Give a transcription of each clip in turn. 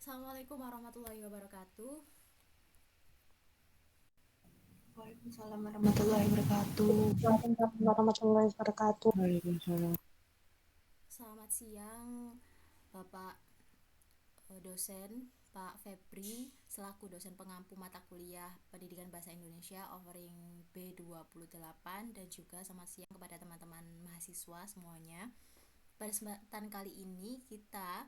Assalamualaikum warahmatullahi wabarakatuh. Waalaikumsalam warahmatullahi wabarakatuh. Waalaikumsalam warahmatullahi wabarakatuh. Waalaikumsalam. Selamat siang, Bapak dosen Pak Febri selaku dosen pengampu mata kuliah Pendidikan Bahasa Indonesia offering B28, dan juga selamat siang kepada teman-teman mahasiswa semuanya. Pada kesempatan kali ini kita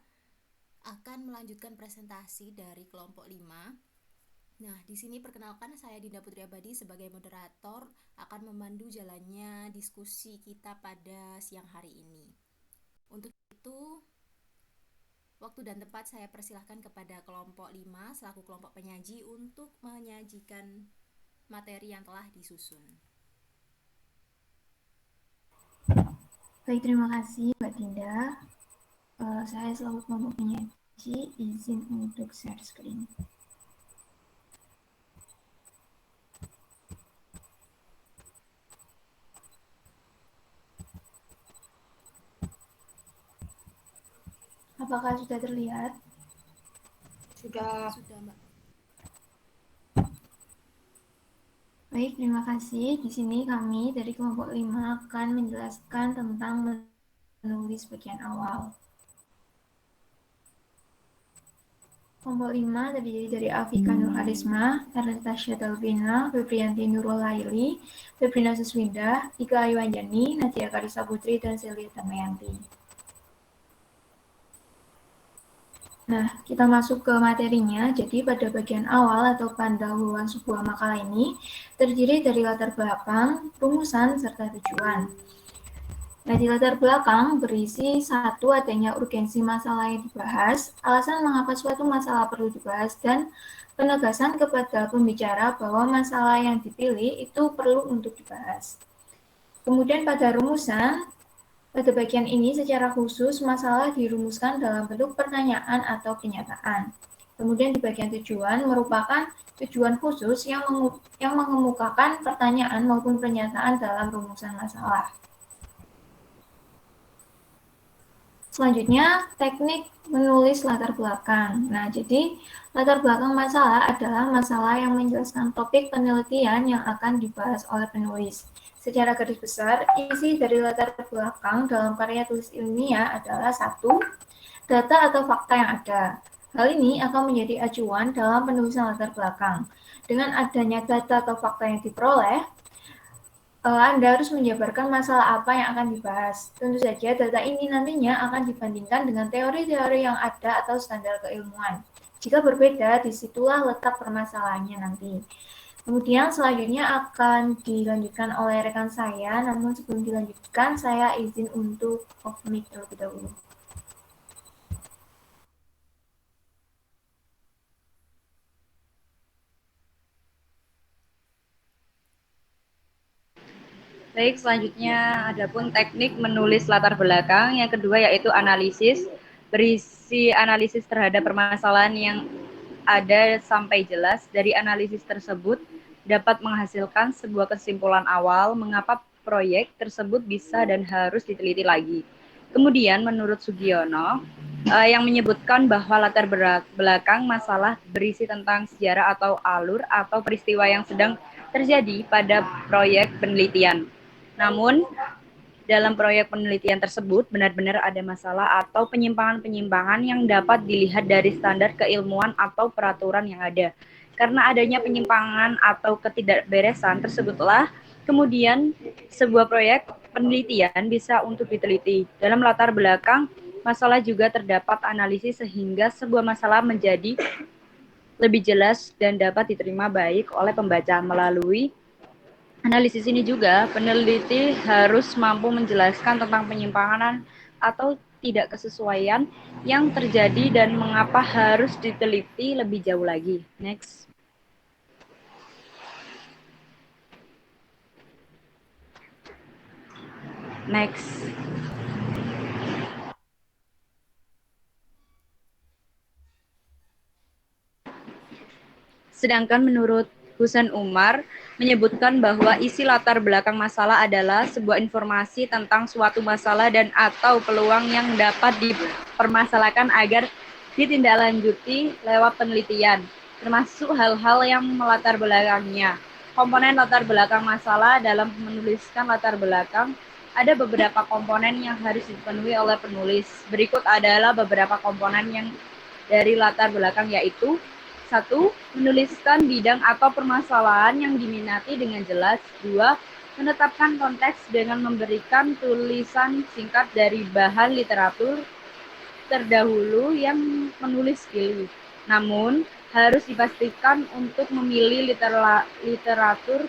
akan melanjutkan presentasi dari kelompok 5. Nah, di sini perkenalkan, saya Dinda Putri Abadi sebagai moderator akan memandu jalannya diskusi kita pada siang hari ini. Untuk itu, waktu dan tempat saya persilahkan kepada kelompok 5 selaku kelompok penyaji untuk menyajikan materi yang telah disusun. Baik, terima kasih Mbak Dinda. Saya selaku kelompok penyaji izin untuk share screen. Apakah sudah terlihat? Sudah. Sudah, Mbak. Baik, terima kasih. Di sini kami dari kelompok 5 akan menjelaskan tentang menulis bagian awal. Kelompok 5 terdiri dari Afika Nur Harisma, Ernesta Syatalbina, Febrianti Nurul Laili, Febrina Suswinda, Ika Ayu Anjani, Nadia Karisa Putri, dan Celia Damayanti. Nah, kita masuk ke materinya. Jadi pada bagian awal atau pendahuluan sebuah makalah ini terdiri dari latar belakang, rumusan, serta tujuan. Nah, di latar belakang berisi satu, adanya urgensi masalah yang dibahas, alasan mengapa suatu masalah perlu dibahas, dan penegasan kepada pembicara bahwa masalah yang dipilih itu perlu untuk dibahas. Kemudian pada rumusan, pada bagian ini secara khusus masalah dirumuskan dalam bentuk pertanyaan atau pernyataan. Kemudian di bagian tujuan merupakan tujuan khusus yang mengemukakan pertanyaan maupun pernyataan dalam rumusan masalah. Selanjutnya, teknik menulis latar belakang. Nah, jadi latar belakang masalah adalah masalah yang menjelaskan topik penelitian yang akan dibahas oleh penulis. Secara garis besar, isi dari latar belakang dalam karya tulis ilmiah adalah satu, data atau fakta yang ada. Hal ini akan menjadi acuan dalam penulisan latar belakang. Dengan adanya data atau fakta yang diperoleh, Anda harus menjabarkan masalah apa yang akan dibahas. Tentu saja data ini nantinya akan dibandingkan dengan teori-teori yang ada atau standar keilmuan. Jika berbeda, disitulah letak permasalahannya nanti. Kemudian selanjutnya akan dilanjutkan oleh rekan saya, namun sebelum dilanjutkan saya izin untuk off mic terlebih dahulu. Baik, selanjutnya adapun teknik menulis latar belakang. Yang kedua yaitu analisis, berisi analisis terhadap permasalahan yang ada sampai jelas. Dari analisis tersebut dapat menghasilkan sebuah kesimpulan awal mengapa proyek tersebut bisa dan harus diteliti lagi. Kemudian menurut Sugiono yang menyebutkan bahwa latar belakang masalah berisi tentang sejarah atau alur atau peristiwa yang sedang terjadi pada proyek penelitian. Namun, dalam proyek penelitian tersebut benar-benar ada masalah atau penyimpangan-penyimpangan yang dapat dilihat dari standar keilmuan atau peraturan yang ada. Karena adanya penyimpangan atau ketidakberesan tersebutlah kemudian sebuah proyek penelitian bisa untuk diteliti. Dalam latar belakang masalah juga terdapat analisis sehingga sebuah masalah menjadi lebih jelas dan dapat diterima baik oleh pembaca. Melalui analisis ini juga, peneliti harus mampu menjelaskan tentang penyimpangan atau tidak kesesuaian yang terjadi dan mengapa harus diteliti lebih jauh lagi. Next. Next. Sedangkan menurut Husain Umar menyebutkan bahwa isi latar belakang masalah adalah sebuah informasi tentang suatu masalah dan atau peluang yang dapat dipermasalahkan agar ditindaklanjuti lewat penelitian, termasuk hal-hal yang melatar belakangnya. Komponen latar belakang masalah dalam menuliskan latar belakang ada beberapa komponen yang harus dipenuhi oleh penulis. Berikut adalah beberapa komponen yang dari latar belakang, yaitu 1. Menuliskan bidang atau permasalahan yang diminati dengan jelas. 2. Menetapkan konteks dengan memberikan tulisan singkat dari bahan literatur terdahulu yang menulis pilih. Namun, harus dipastikan untuk memilih literatur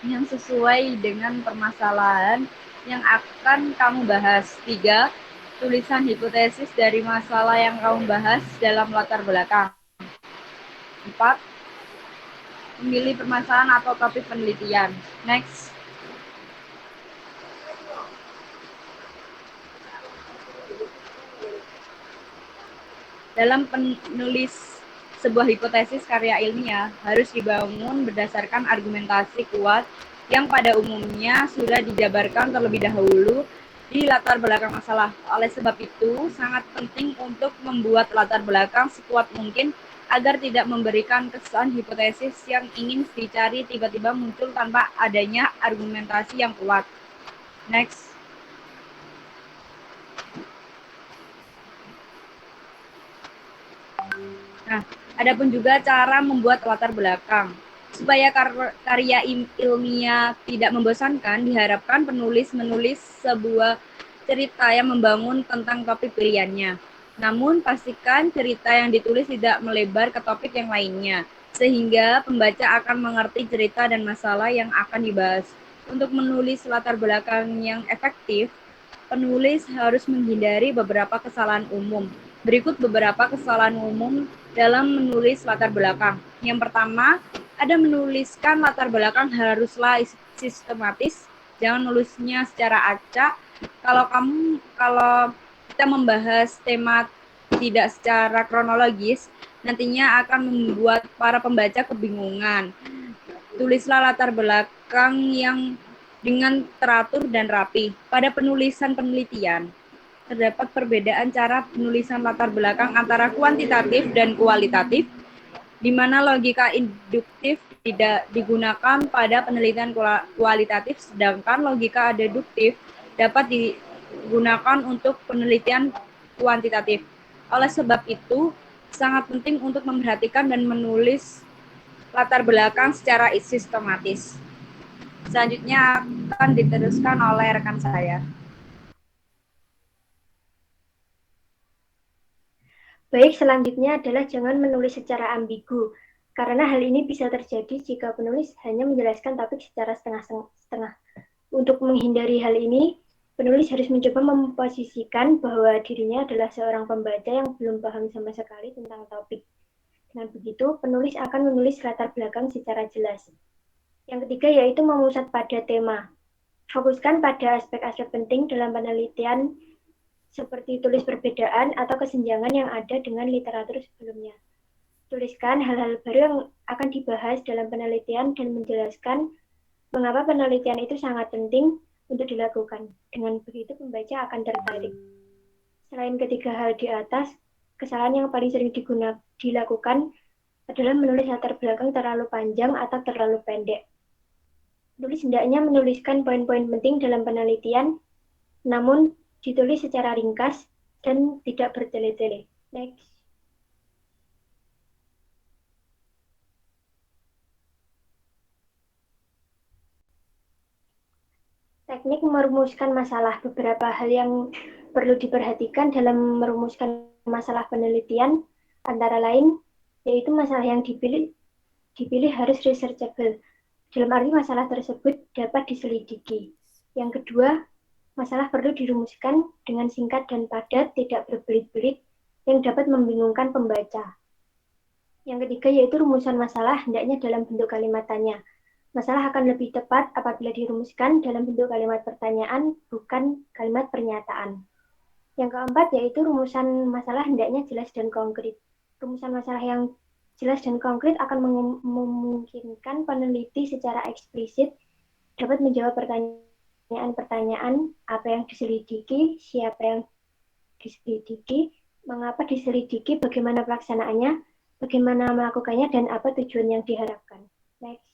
yang sesuai dengan permasalahan yang akan kamu bahas. 3. Tulisan hipotesis dari masalah yang kamu bahas dalam latar belakang. 4. Memilih permasalahan atau topik penelitian. Next. Dalam penulis sebuah hipotesis karya ilmiah harus dibangun berdasarkan argumentasi kuat yang pada umumnya sudah dijabarkan terlebih dahulu di latar belakang masalah. Oleh sebab itu, sangat penting untuk membuat latar belakang sekuat mungkin agar tidak memberikan kesan hipotesis yang ingin dicari tiba-tiba muncul tanpa adanya argumentasi yang kuat. Next. Nah, adapun juga cara membuat latar belakang. Supaya karya ilmiah tidak membosankan, diharapkan penulis menulis sebuah cerita yang membangun tentang topik pilihannya. Namun, pastikan cerita yang ditulis tidak melebar ke topik yang lainnya, sehingga pembaca akan mengerti cerita dan masalah yang akan dibahas. Untuk menulis latar belakang yang efektif, penulis harus menghindari beberapa kesalahan umum. Berikut beberapa kesalahan umum dalam menulis latar belakang. Yang pertama, ada menuliskan latar belakang haruslah sistematis, jangan nulisnya secara acak. Kalau kita membahas tema tidak secara kronologis, nantinya akan membuat para pembaca kebingungan. Tulislah latar belakang yang dengan teratur dan rapi. Pada penulisan penelitian, terdapat perbedaan cara penulisan latar belakang antara kuantitatif dan kualitatif, di mana logika induktif tidak digunakan pada penelitian kualitatif, sedangkan logika deduktif dapat digunakan untuk penelitian kuantitatif. Oleh sebab itu, sangat penting untuk memperhatikan dan menulis latar belakang secara sistematis. Selanjutnya akan diteruskan oleh rekan saya. Baik, selanjutnya adalah jangan menulis secara ambigu, karena hal ini bisa terjadi jika penulis hanya menjelaskan topik secara setengah-setengah. Untuk menghindari hal ini, penulis harus mencoba memposisikan bahwa dirinya adalah seorang pembaca yang belum paham sama sekali tentang topik. Dengan begitu, penulis akan menulis latar belakang secara jelas. Yang ketiga yaitu memusat pada tema. Fokuskan pada aspek-aspek penting dalam penelitian seperti tulis perbedaan atau kesenjangan yang ada dengan literatur sebelumnya. Tuliskan hal-hal baru yang akan dibahas dalam penelitian dan menjelaskan mengapa penelitian itu sangat penting untuk dilakukan. Dengan begitu pembaca akan tertarik. Selain ketiga hal di atas, kesalahan yang paling sering dilakukan adalah menulis latar belakang terlalu panjang atau terlalu pendek. Penulis hendaknya menuliskan poin-poin penting dalam penelitian, namun ditulis secara ringkas dan tidak bertele-tele. Next. Teknik merumuskan masalah. Beberapa hal yang perlu diperhatikan dalam merumuskan masalah penelitian antara lain yaitu masalah yang dipilih harus researchable. Dalam arti masalah tersebut dapat diselidiki. Yang kedua, masalah perlu dirumuskan dengan singkat dan padat, tidak berbelit-belit, yang dapat membingungkan pembaca. Yang ketiga yaitu rumusan masalah hendaknya dalam bentuk kalimat tanya. Masalah akan lebih tepat apabila dirumuskan dalam bentuk kalimat pertanyaan, bukan kalimat pernyataan. Yang keempat yaitu rumusan masalah hendaknya jelas dan konkret. Rumusan masalah yang jelas dan konkret akan memungkinkan peneliti secara eksplisit dapat menjawab pertanyaan-pertanyaan apa yang diselidiki, siapa yang diselidiki, mengapa diselidiki, bagaimana pelaksanaannya, bagaimana melakukannya, dan apa tujuan yang diharapkan. Next.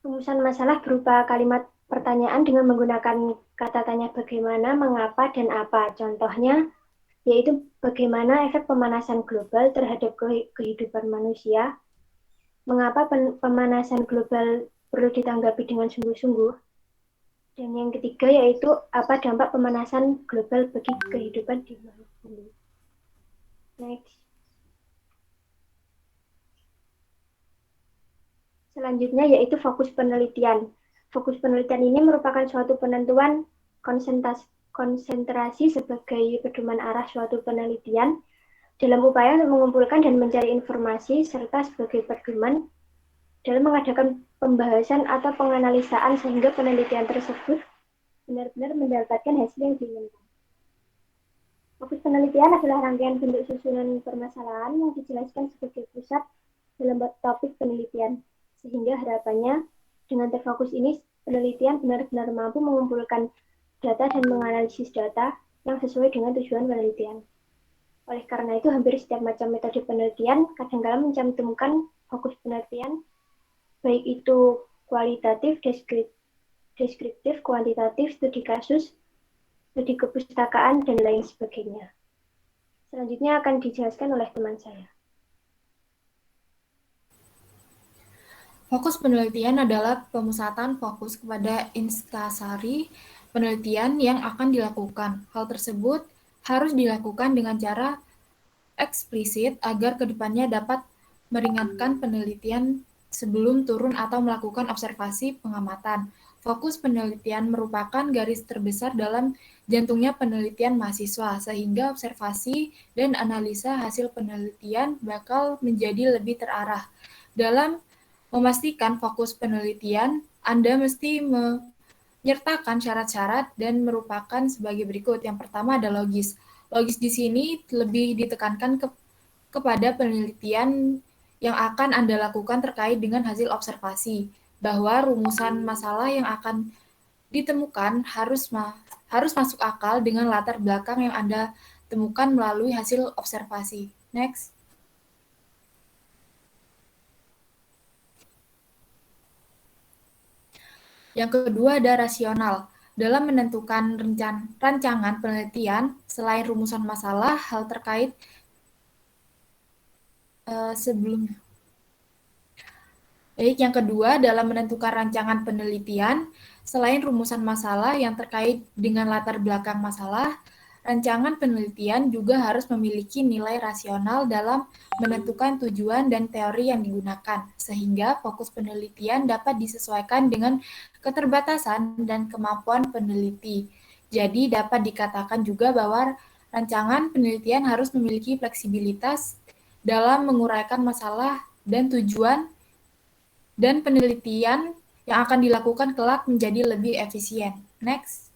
Rumusan masalah berupa kalimat pertanyaan dengan menggunakan kata tanya bagaimana, mengapa, dan apa. Contohnya, yaitu bagaimana efek pemanasan global terhadap kehidupan manusia, mengapa pemanasan global perlu ditanggapi dengan sungguh-sungguh, dan yang ketiga yaitu apa dampak pemanasan global bagi kehidupan di makhluk bumi. Next. Selanjutnya yaitu fokus penelitian. Fokus penelitian ini merupakan suatu penentuan konsentrasi sebagai pedoman arah suatu penelitian dalam upaya untuk mengumpulkan dan mencari informasi serta sebagai pedoman dalam mengadakan pembahasan atau penganalisaan sehingga penelitian tersebut benar-benar mendapatkan hasil yang diinginkan. Fokus penelitian adalah rangkaian bentuk susunan permasalahan yang dijelaskan sebagai pusat dalam topik penelitian, sehingga harapannya dengan terfokus ini penelitian benar-benar mampu mengumpulkan data dan menganalisis data yang sesuai dengan tujuan penelitian. Oleh karena itu, hampir setiap macam metode penelitian kadang-kala mencantumkan fokus penelitian, baik itu kualitatif, deskriptif, kuantitatif, studi kasus, studi kepustakaan, dan lain sebagainya. Selanjutnya akan dijelaskan oleh teman saya. Fokus penelitian adalah pemusatan fokus kepada inskasari penelitian yang akan dilakukan. Hal tersebut harus dilakukan dengan cara eksplisit agar kedepannya dapat meringankan penelitian sebelum turun atau melakukan observasi pengamatan. Fokus penelitian merupakan garis terbesar dalam jantungnya penelitian mahasiswa, sehingga observasi dan analisa hasil penelitian bakal menjadi lebih terarah. Dalam memastikan fokus penelitian, Anda mesti menyertakan syarat-syarat dan merupakan sebagai berikut. Yang pertama ada logis. Logis di sini lebih ditekankan kepada penelitian yang akan Anda lakukan terkait dengan hasil observasi, bahwa rumusan masalah yang akan ditemukan harus masuk akal dengan latar belakang yang Anda temukan melalui hasil observasi. Next. Yang kedua ada rasional. Dalam menentukan rancangan penelitian, selain rumusan masalah, hal terkait sebelumnya. Baik, yang kedua dalam menentukan rancangan penelitian, selain rumusan masalah yang terkait dengan latar belakang masalah, rancangan penelitian juga harus memiliki nilai rasional dalam menentukan tujuan dan teori yang digunakan, sehingga fokus penelitian dapat disesuaikan dengan keterbatasan dan kemampuan peneliti. Jadi dapat dikatakan juga bahwa rancangan penelitian harus memiliki fleksibilitas dalam menguraikan masalah dan tujuan dan penelitian yang akan dilakukan kelak menjadi lebih efisien. Next.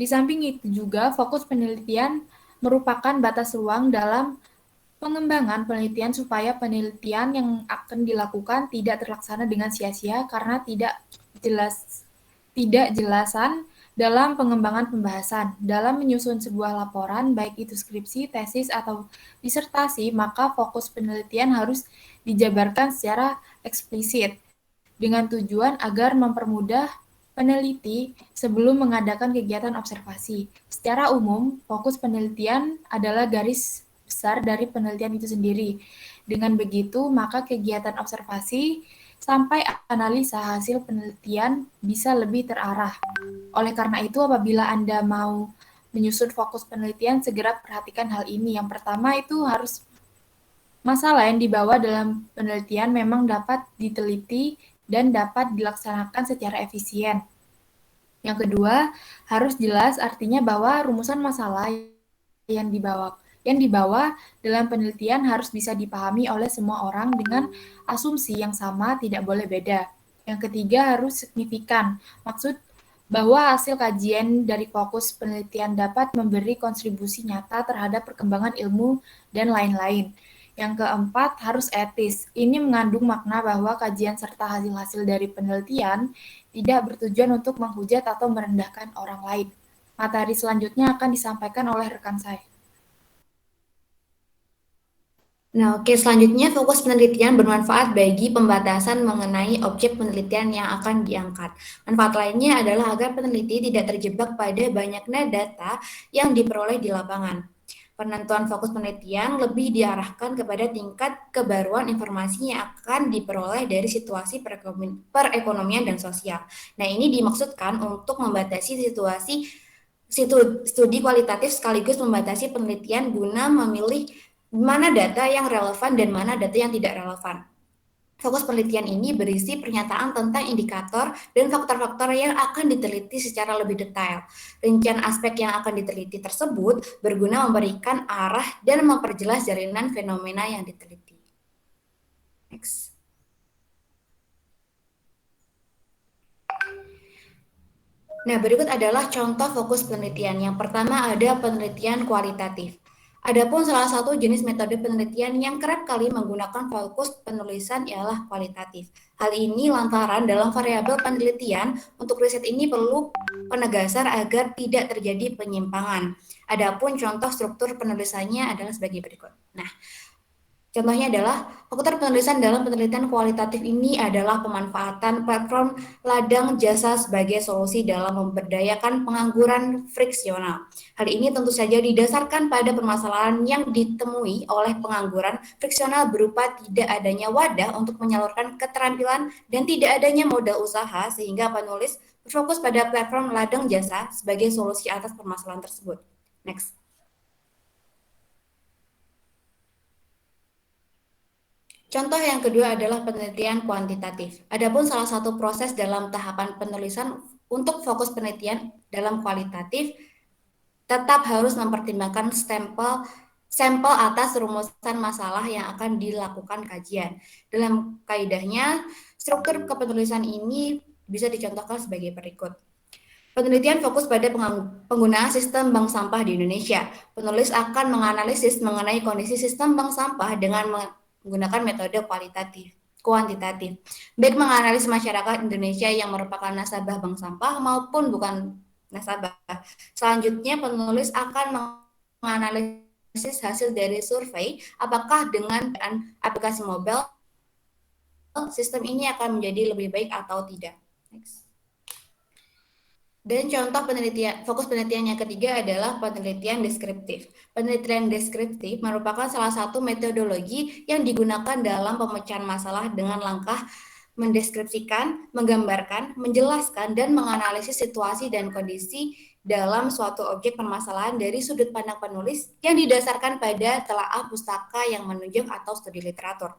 Di samping itu juga, fokus penelitian merupakan batas ruang dalam pengembangan penelitian supaya penelitian yang akan dilakukan tidak terlaksana dengan sia-sia karena tidak jelasan dalam pengembangan pembahasan. Dalam menyusun sebuah laporan, baik itu skripsi, tesis, atau disertasi, maka fokus penelitian harus dijabarkan secara eksplisit dengan tujuan agar mempermudah peneliti sebelum mengadakan kegiatan observasi. Secara umum, fokus penelitian adalah garis besar dari penelitian itu sendiri. Dengan begitu, maka kegiatan observasi sampai analisa hasil penelitian bisa lebih terarah. Oleh karena itu, apabila Anda mau menyusun fokus penelitian, segera perhatikan hal ini. Yang pertama itu harus masalah yang dibawa dalam penelitian memang dapat diteliti dan dapat dilaksanakan secara efisien. Yang kedua, harus jelas artinya bahwa rumusan masalah yang dibawa dalam penelitian harus bisa dipahami oleh semua orang dengan asumsi yang sama, tidak boleh beda. Yang ketiga, harus signifikan. Maksud bahwa hasil kajian dari fokus penelitian dapat memberi kontribusi nyata terhadap perkembangan ilmu dan lain-lain. Yang keempat, harus etis. Ini mengandung makna bahwa kajian serta hasil-hasil dari penelitian tidak bertujuan untuk menghujat atau merendahkan orang lain. Materi selanjutnya akan disampaikan oleh rekan saya. Nah, oke, selanjutnya fokus penelitian bermanfaat bagi pembatasan mengenai objek penelitian yang akan diangkat. Manfaat lainnya adalah agar peneliti tidak terjebak pada banyaknya data yang diperoleh di lapangan. Penentuan fokus penelitian lebih diarahkan kepada tingkat kebaruan informasi yang akan diperoleh dari situasi perekonomian dan sosial. Nah, ini dimaksudkan untuk membatasi studi kualitatif sekaligus membatasi penelitian guna memilih mana data yang relevan dan mana data yang tidak relevan. Fokus penelitian ini berisi pernyataan tentang indikator dan faktor-faktor yang akan diteliti secara lebih detail. Rincian aspek yang akan diteliti tersebut berguna memberikan arah dan memperjelas jalinan fenomena yang diteliti. Next. Nah, berikut adalah contoh fokus penelitian. Yang pertama ada penelitian kualitatif. Adapun salah satu jenis metode penelitian yang kerap kali menggunakan fokus penulisan ialah kualitatif. Hal ini lantaran dalam variabel penelitian untuk riset ini perlu penegasan agar tidak terjadi penyimpangan. Adapun contoh struktur penulisannya adalah sebagai berikut. Nah, contohnya adalah faktor penulisan dalam penelitian kualitatif ini adalah pemanfaatan platform ladang jasa sebagai solusi dalam memberdayakan pengangguran friksional. Hal ini tentu saja didasarkan pada permasalahan yang ditemui oleh pengangguran friksional berupa tidak adanya wadah untuk menyalurkan keterampilan dan tidak adanya modal usaha sehingga penulis berfokus pada platform ladang jasa sebagai solusi atas permasalahan tersebut. Next. Contoh yang kedua adalah penelitian kuantitatif. Adapun salah satu proses dalam tahapan penulisan untuk fokus penelitian dalam kualitatif tetap harus mempertimbangkan sampel atas rumusan masalah yang akan dilakukan kajian. Dalam kaidahnya, struktur kepenulisan ini bisa dicontohkan sebagai berikut. Penelitian fokus pada penggunaan sistem bank sampah di Indonesia. Penulis akan menganalisis mengenai kondisi sistem bank sampah dengan menggunakan metode kuantitatif, baik menganalisis masyarakat Indonesia yang merupakan nasabah bank sampah maupun bukan nasabah. Selanjutnya, penulis akan menganalisis hasil dari survei apakah dengan aplikasi mobile sistem ini akan menjadi lebih baik atau tidak. Next. Dan contoh fokus penelitian yang ketiga adalah penelitian deskriptif. Penelitian deskriptif merupakan salah satu metodologi yang digunakan dalam pemecahan masalah dengan langkah mendeskripsikan, menggambarkan, menjelaskan, dan menganalisis situasi dan kondisi dalam suatu objek permasalahan dari sudut pandang penulis yang didasarkan pada telaah pustaka yang menunjang atau studi literatur.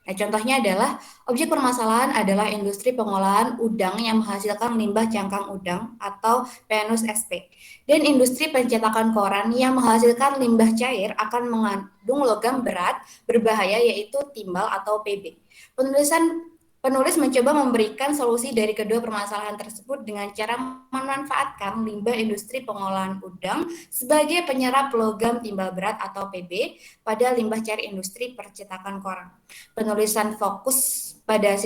Nah, contohnya adalah objek permasalahan adalah industri pengolahan udang yang menghasilkan limbah cangkang udang atau Venus SP, dan industri pencetakan koran yang menghasilkan limbah cair akan mengandung logam berat berbahaya yaitu timbal atau PB. Penulis mencoba memberikan solusi dari kedua permasalahan tersebut dengan cara memanfaatkan limbah industri pengolahan udang sebagai penyerap logam timbal berat atau PB pada limbah cair industri percetakan koran. Penulisan fokus pada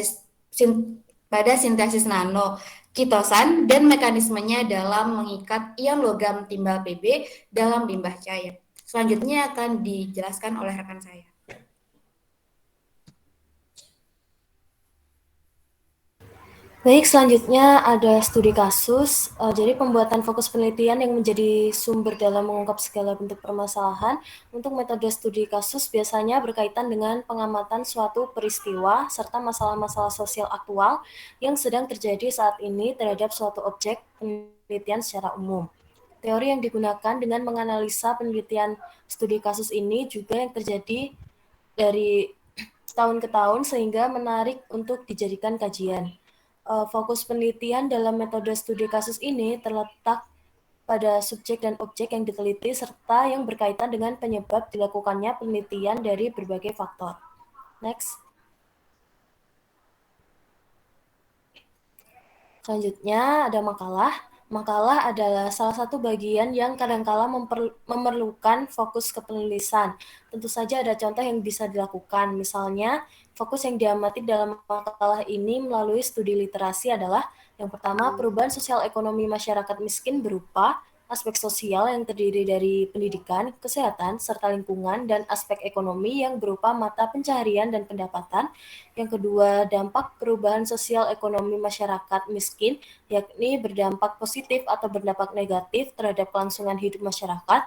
sintesis nano, kitosan, dan mekanismenya dalam mengikat ion logam timbal PB dalam limbah cair. Selanjutnya akan dijelaskan oleh rekan saya. Baik, selanjutnya ada studi kasus. Jadi pembuatan fokus penelitian yang menjadi sumber dalam mengungkap segala bentuk permasalahan. Untuk metode studi kasus biasanya berkaitan dengan pengamatan suatu peristiwa serta masalah-masalah sosial aktual yang sedang terjadi saat ini terhadap suatu objek penelitian secara umum. Teori yang digunakan dengan menganalisa penelitian studi kasus ini juga yang terjadi dari tahun ke tahun sehingga menarik untuk dijadikan kajian. Fokus penelitian dalam metode studi kasus ini terletak pada subjek dan objek yang diteliti serta yang berkaitan dengan penyebab dilakukannya penelitian dari berbagai faktor. Next. Selanjutnya ada makalah. Makalah adalah salah satu bagian yang kadangkala memerlukan fokus ke penulisan. Tentu saja ada contoh yang bisa dilakukan. Misalnya, fokus yang diamati dalam makalah ini melalui studi literasi adalah yang pertama, perubahan sosial ekonomi masyarakat miskin berupa aspek sosial yang terdiri dari pendidikan, kesehatan, serta lingkungan, dan aspek ekonomi yang berupa mata pencaharian dan pendapatan. Yang kedua, dampak perubahan sosial ekonomi masyarakat miskin, yakni berdampak positif atau berdampak negatif terhadap kelangsungan hidup masyarakat.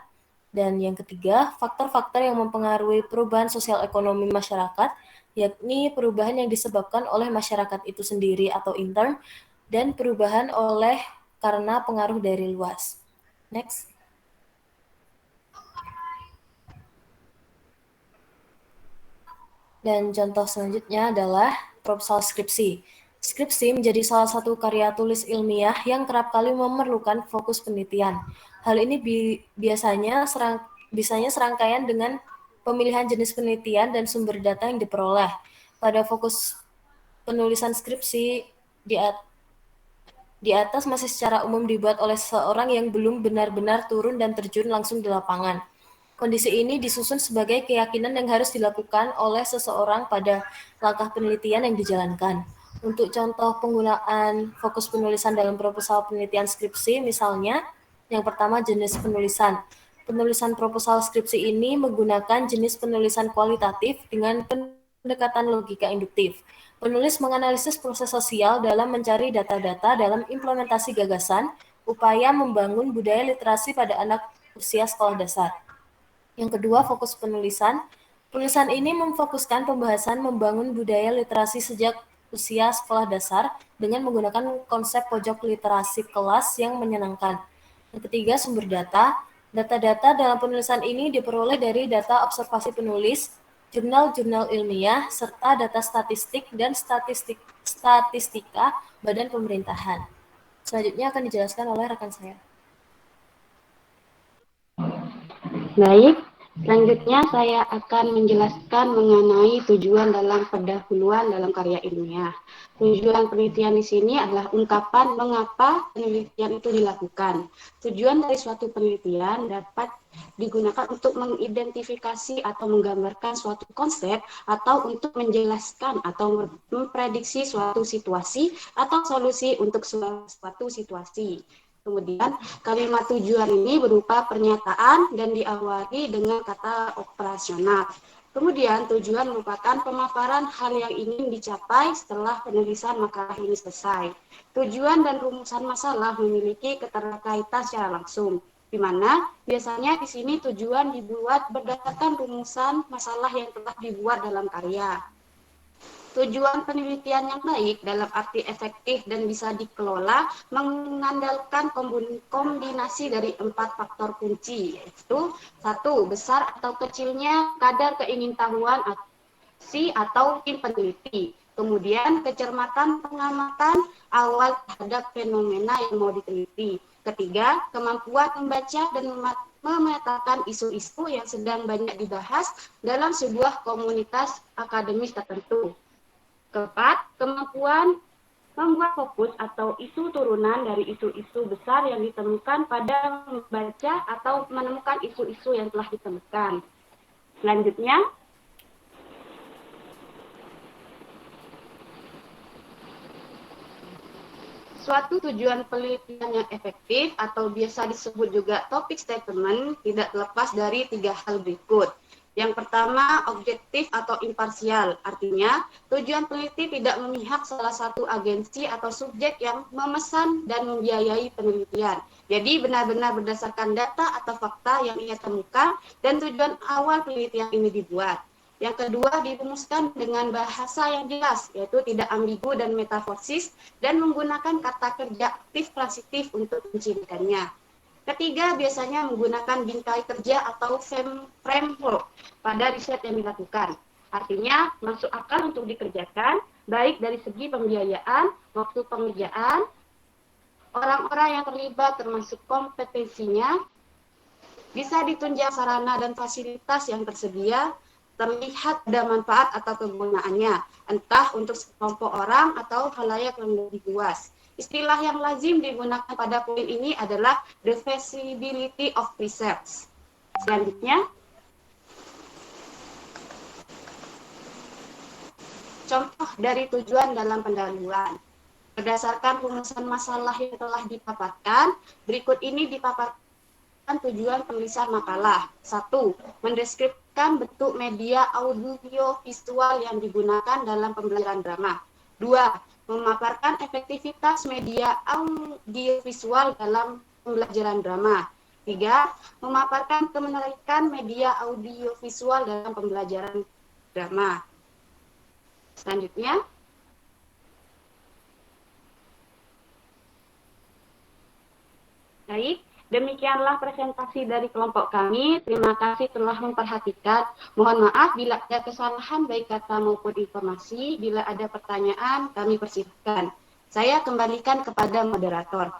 Dan yang ketiga, faktor-faktor yang mempengaruhi perubahan sosial ekonomi masyarakat, yakni perubahan yang disebabkan oleh masyarakat itu sendiri atau intern, dan perubahan karena pengaruh dari luas. Next. Dan contoh selanjutnya adalah proposal skripsi. Skripsi menjadi salah satu karya tulis ilmiah yang kerap kali memerlukan fokus penelitian. Hal ini biasanya serangkaian dengan pemilihan jenis penelitian dan sumber data yang diperoleh. Pada fokus penulisan skripsi di atas masih secara umum dibuat oleh seorang yang belum benar-benar turun dan terjun langsung di lapangan. Kondisi ini disusun sebagai keyakinan yang harus dilakukan oleh seseorang pada langkah penelitian yang dijalankan. Untuk contoh penggunaan fokus penulisan dalam proposal penelitian skripsi, misalnya, yang pertama jenis penulisan. Penulisan proposal skripsi ini menggunakan jenis penulisan kualitatif dengan pendekatan logika induktif. Penulis menganalisis proses sosial dalam mencari data-data dalam implementasi gagasan, upaya membangun budaya literasi pada anak usia sekolah dasar. Yang kedua, fokus penulisan. Penulisan ini memfokuskan pembahasan membangun budaya literasi sejak usia sekolah dasar dengan menggunakan konsep pojok literasi kelas yang menyenangkan. Yang ketiga, sumber data. Data-data dalam penulisan ini diperoleh dari data observasi penulis, jurnal-jurnal ilmiah, serta data statistik dan statistika badan pemerintahan. Selanjutnya akan dijelaskan oleh rekan saya. Baik, selanjutnya saya akan menjelaskan mengenai tujuan dalam pendahuluan dalam karya ilmiah. Tujuan penelitian di sini adalah ungkapan mengapa penelitian itu dilakukan. Tujuan dari suatu penelitian dapat digunakan untuk mengidentifikasi atau menggambarkan suatu konsep atau untuk menjelaskan atau memprediksi suatu situasi atau solusi untuk suatu situasi. Kemudian kalimat tujuan ini berupa pernyataan dan diawali dengan kata operasional. Kemudian tujuan merupakan pemaparan hal yang ingin dicapai setelah penulisan makalah ini selesai. Tujuan dan rumusan masalah memiliki keterkaitan secara langsung, di mana biasanya di sini tujuan dibuat berdasarkan rumusan masalah yang telah dibuat dalam karya. Tujuan penelitian yang baik dalam arti efektif dan bisa dikelola mengandalkan kombinasi dari 4 faktor kunci, yaitu 1. Besar atau kecilnya kadar keingintahuan si atau tim peneliti. Kemudian kecermatan pengamatan awal terhadap fenomena yang mau diteliti. Ketiga, kemampuan membaca dan memetakan isu-isu yang sedang banyak dibahas dalam sebuah komunitas akademis tertentu. Keempat, kemampuan membuat fokus atau isu turunan dari isu-isu besar yang ditemukan pada membaca atau menemukan isu-isu yang telah ditemukan. Selanjutnya, suatu tujuan penelitian yang efektif atau biasa disebut juga topic statement tidak terlepas dari 3 hal berikut. Yang pertama, objektif atau imparsial. Artinya, tujuan peneliti tidak memihak salah satu agensi atau subjek yang memesan dan membiayai penelitian. Jadi, benar-benar berdasarkan data atau fakta yang ia temukan dan tujuan awal penelitian ini dibuat. Yang kedua, dirumuskan dengan bahasa yang jelas, yaitu tidak ambigu dan metaforsis, dan menggunakan kata kerja aktif transitif untuk mencirikannya. Ketiga, biasanya menggunakan bingkai kerja atau framework pada riset yang dilakukan. Artinya, masuk akal untuk dikerjakan, baik dari segi pembiayaan, waktu pengerjaan, orang-orang yang terlibat termasuk kompetensinya, bisa ditunjang sarana dan fasilitas yang tersedia, terlihat ada manfaat atau kegunaannya, entah untuk sekelompok orang atau khalayak yang lebih luas. Istilah yang lazim digunakan pada poin ini adalah the feasibility of research. Selanjutnya, contoh dari tujuan dalam pendahuluan. Berdasarkan rumusan masalah yang telah dipaparkan, berikut ini dipaparkan tujuan penulisan makalah. 1. Mendeskripsikan bentuk media audio visual yang digunakan dalam pembelajaran drama. 2. Memaparkan efektivitas media audiovisual dalam pembelajaran drama. 3. Memaparkan kemenarikan media audiovisual dalam pembelajaran drama. Selanjutnya, baik, demikianlah presentasi dari kelompok kami. Terima kasih telah memperhatikan. Mohon maaf bila ada kesalahan baik kata maupun informasi. Bila ada pertanyaan, kami persilahkan. Saya kembalikan kepada moderator.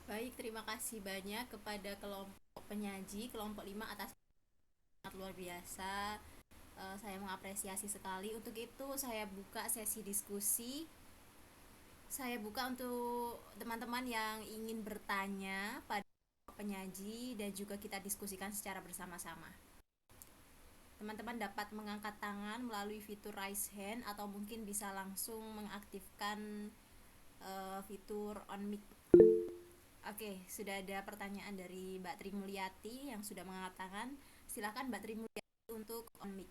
Baik, terima kasih banyak kepada kelompok penyaji, kelompok 5 atas sangat luar biasa. Saya mengapresiasi sekali. Untuk itu saya buka sesi diskusi. Saya buka untuk teman-teman yang ingin bertanya pada penyaji dan juga kita diskusikan secara bersama-sama. Teman-teman dapat mengangkat tangan melalui fitur raise hand atau mungkin bisa langsung mengaktifkan fitur on mic. Oke, sudah ada pertanyaan dari Mbak Tri Mulyati yang sudah mengangkat tangan. Silakan Mbak Tri Mulyati untuk on mic.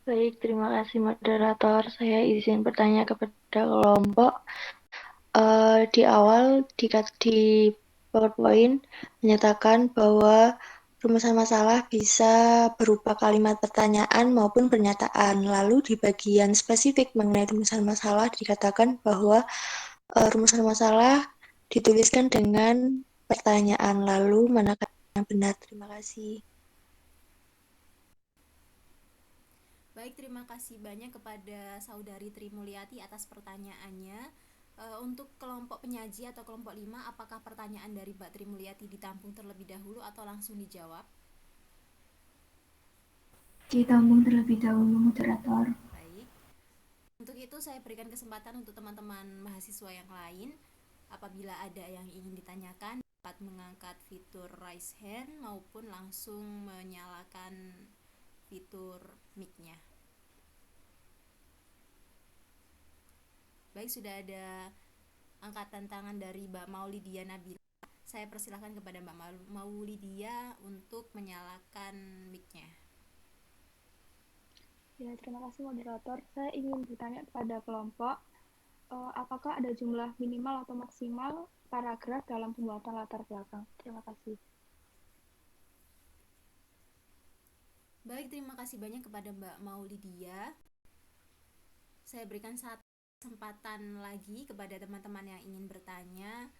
Baik, terima kasih moderator. Saya izin bertanya kepada kelompok. Di awal di PowerPoint menyatakan bahwa rumusan masalah bisa berupa kalimat pertanyaan maupun pernyataan. Lalu di bagian spesifik mengenai rumusan masalah dikatakan bahwa rumusan masalah dituliskan dengan pertanyaan. Lalu manakah yang benar? Terima kasih. Baik, terima kasih banyak kepada Saudari Tri Mulyati atas pertanyaannya. Untuk kelompok penyaji atau kelompok 5, apakah pertanyaan dari Mbak Tri Mulyati ditampung terlebih dahulu atau langsung dijawab? Ditampung terlebih dahulu, moderator. Baik. Untuk itu saya berikan kesempatan untuk teman-teman mahasiswa yang lain. Apabila ada yang ingin ditanyakan, dapat mengangkat fitur raise hand maupun langsung menyalakan fitur mic-nya. Baik, sudah ada angkatan tangan dari Mbak Maulidia Nabila. Saya persilahkan kepada Mbak Maulidia untuk menyalakan mic-nya. Ya, terima kasih moderator. Saya ingin bertanya kepada kelompok, apakah ada jumlah minimal atau maksimal paragraf dalam pembuatan latar belakang? Terima kasih. Baik, terima kasih banyak kepada Mbak Maulidia. Saya berikan satu kesempatan lagi kepada teman-teman yang ingin bertanya.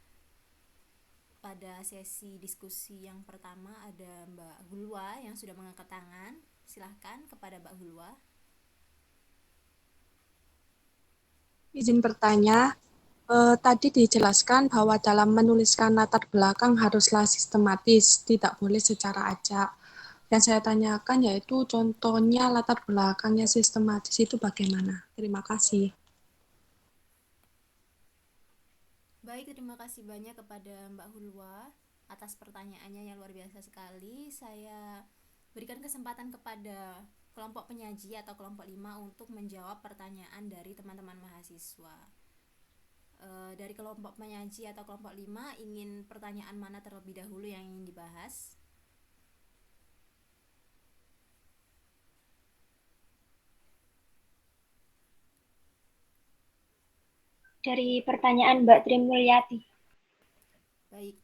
Pada sesi diskusi yang pertama ada Mbak Hulwa yang sudah mengangkat tangan. Silahkan kepada Mbak Hulwa. Izin bertanya, tadi dijelaskan bahwa dalam menuliskan latar belakang haruslah sistematis, tidak boleh secara acak. Yang saya tanyakan yaitu contohnya latar belakangnya sistematis itu bagaimana? Terima kasih. Baik, terima kasih banyak kepada Mbak Hulwa atas pertanyaannya yang luar biasa sekali. Saya berikan kesempatan kepada kelompok penyaji atau kelompok 5 untuk menjawab pertanyaan dari teman-teman mahasiswa. Dari kelompok penyaji atau kelompok 5, ingin pertanyaan mana terlebih dahulu yang ingin dibahas? Dari pertanyaan Mbak Tri Mulyati. Baik,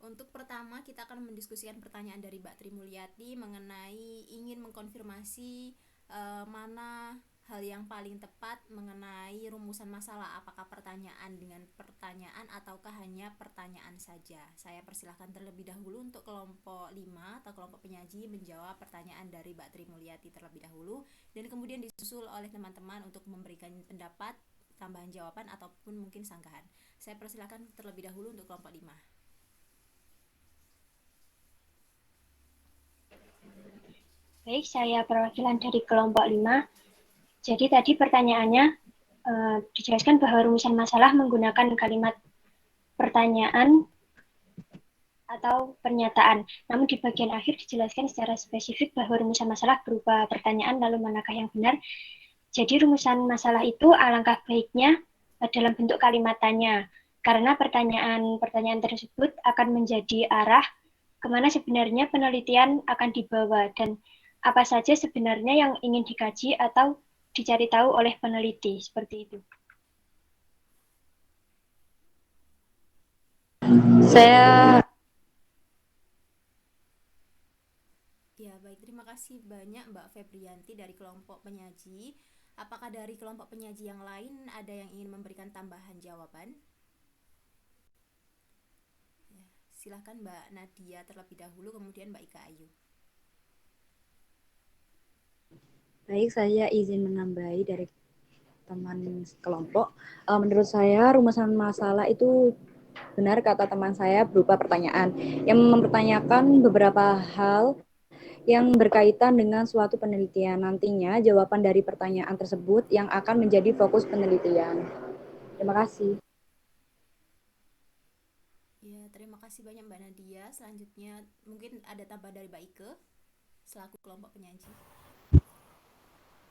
untuk pertama kita akan mendiskusikan pertanyaan dari Mbak Tri Mulyati mengenai ingin mengkonfirmasi mana hal yang paling tepat mengenai rumusan masalah, apakah pertanyaan dengan pertanyaan ataukah hanya pertanyaan saja. Saya persilahkan terlebih dahulu untuk kelompok 5 atau kelompok penyaji menjawab pertanyaan dari Mbak Tri Mulyati terlebih dahulu, dan kemudian disusul oleh teman-teman untuk memberikan pendapat, tambahan jawaban ataupun mungkin sanggahan. Saya persilahkan terlebih dahulu untuk kelompok 5. Baik, saya perwakilan dari kelompok 5. Jadi tadi pertanyaannya, dijelaskan bahwa rumusan masalah menggunakan kalimat pertanyaan atau pernyataan. Namun di bagian akhir dijelaskan secara spesifik bahwa rumusan masalah berupa pertanyaan lalu manakah yang benar. Jadi rumusan masalah itu alangkah baiknya dalam bentuk kalimat tanya, karena pertanyaan-pertanyaan tersebut akan menjadi arah kemana sebenarnya penelitian akan dibawa dan apa saja sebenarnya yang ingin dikaji atau dicari tahu oleh peneliti, seperti itu. Saya Ya, baik. Terima kasih banyak Mbak Febrianti dari kelompok penyaji. Apakah dari kelompok penyaji yang lain ada yang ingin memberikan tambahan jawaban? Ya, silahkan Mbak Nadia terlebih dahulu, kemudian Mbak Ika Ayu. Baik, saya izin menambahi dari teman kelompok. Menurut saya rumusan masalah itu benar kata teman saya berupa pertanyaan yang mempertanyakan beberapa hal yang berkaitan dengan suatu penelitian. Nantinya jawaban dari pertanyaan tersebut yang akan menjadi fokus penelitian. Terima kasih. Ya, terima kasih banyak Mbak Nadia. Selanjutnya mungkin ada tambahan dari Mbak Ike selaku kelompok penyaji.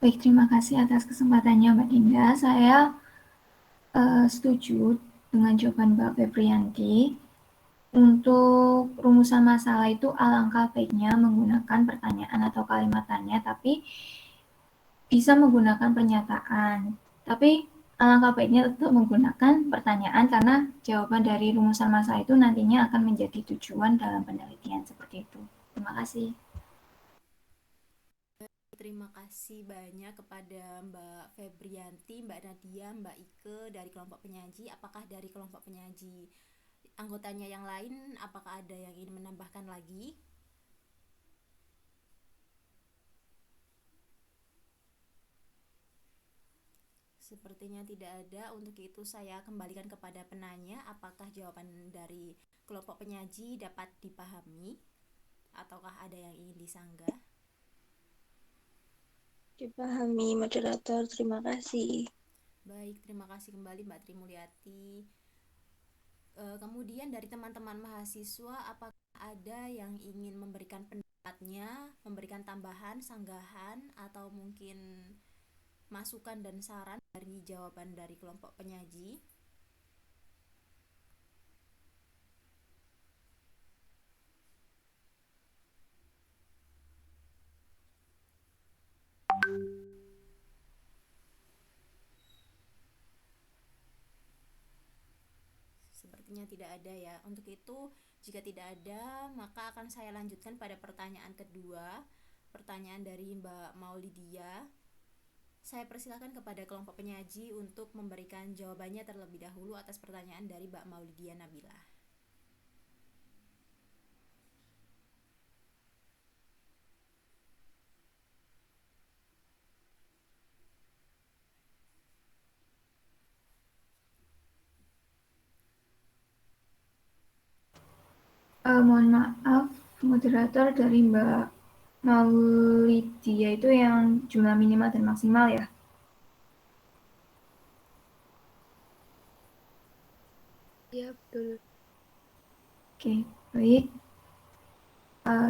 Baik, terima kasih atas kesempatannya Mbak Dinda. Saya setuju dengan jawaban Mbak Febrianti. Untuk rumusan masalah itu alangkah baiknya menggunakan pertanyaan atau kalimat tanya, tapi bisa menggunakan pernyataan. Tapi alangkah baiknya tetap menggunakan pertanyaan karena jawaban dari rumusan masalah itu nantinya akan menjadi tujuan dalam penelitian, seperti itu. Terima kasih. Terima kasih banyak kepada Mbak Febrianti, Mbak Nadia, Mbak Ike dari kelompok penyaji. Apakah dari kelompok penyaji anggotanya yang lain, apakah ada yang ingin menambahkan lagi? Sepertinya tidak ada. Untuk itu saya kembalikan kepada penanya, apakah jawaban dari kelompok penyaji dapat dipahami ataukah ada yang ingin disanggah? Dipahami, moderator. Terima kasih. Baik, terima kasih kembali Mbak Tri Mulyati. Kemudian dari teman-teman mahasiswa, apakah ada yang ingin memberikan pendapatnya, memberikan tambahan, sanggahan, atau mungkin masukan dan saran dari jawaban dari kelompok penyaji? Sepertinya tidak ada ya. Untuk itu, jika tidak ada, maka akan saya lanjutkan pada pertanyaan kedua. Pertanyaan dari Mbak Maulidia. Saya persilakan kepada kelompok penyaji untuk memberikan jawabannya terlebih dahulu atas pertanyaan dari Mbak Maulidia Nabila. Mohon maaf, moderator, dari Mbak Maulidia itu yang jumlah minimal dan maksimal ya? Iya, betul. Oke, baik.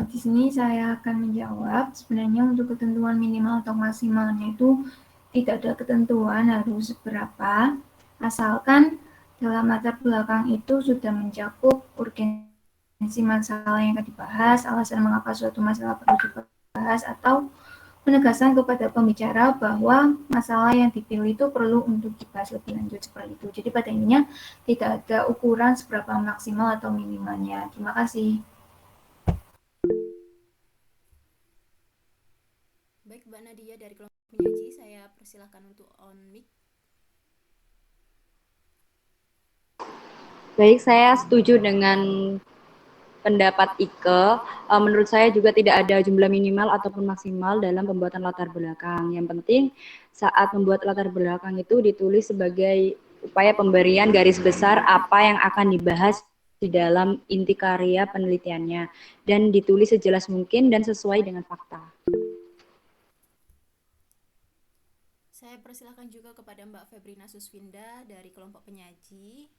Di sini saya akan menjawab. Sebenarnya untuk ketentuan minimal atau maksimalnya itu tidak ada ketentuan harus berapa, asalkan dalam latar belakang itu sudah mencakup urgensi masalah yang akan dibahas, alasan mengapa suatu masalah perlu dibahas, atau penegasan kepada pembicara bahwa masalah yang dipilih itu perlu untuk dibahas lebih lanjut, seperti itu. Jadi pada intinya tidak ada ukuran seberapa maksimal atau minimalnya. Terima kasih. Baik, Mbak Nadia dari kelompok penyaji, saya persilahkan untuk on mic. Baik, saya setuju dengan pendapat Ike. Menurut saya juga tidak ada jumlah minimal ataupun maksimal dalam pembuatan latar belakang. Yang penting saat membuat latar belakang itu ditulis sebagai upaya pemberian garis besar apa yang akan dibahas di dalam inti karya penelitiannya dan ditulis sejelas mungkin dan sesuai dengan fakta. Saya persilahkan juga kepada Mbak Febrina Susvinda dari kelompok penyaji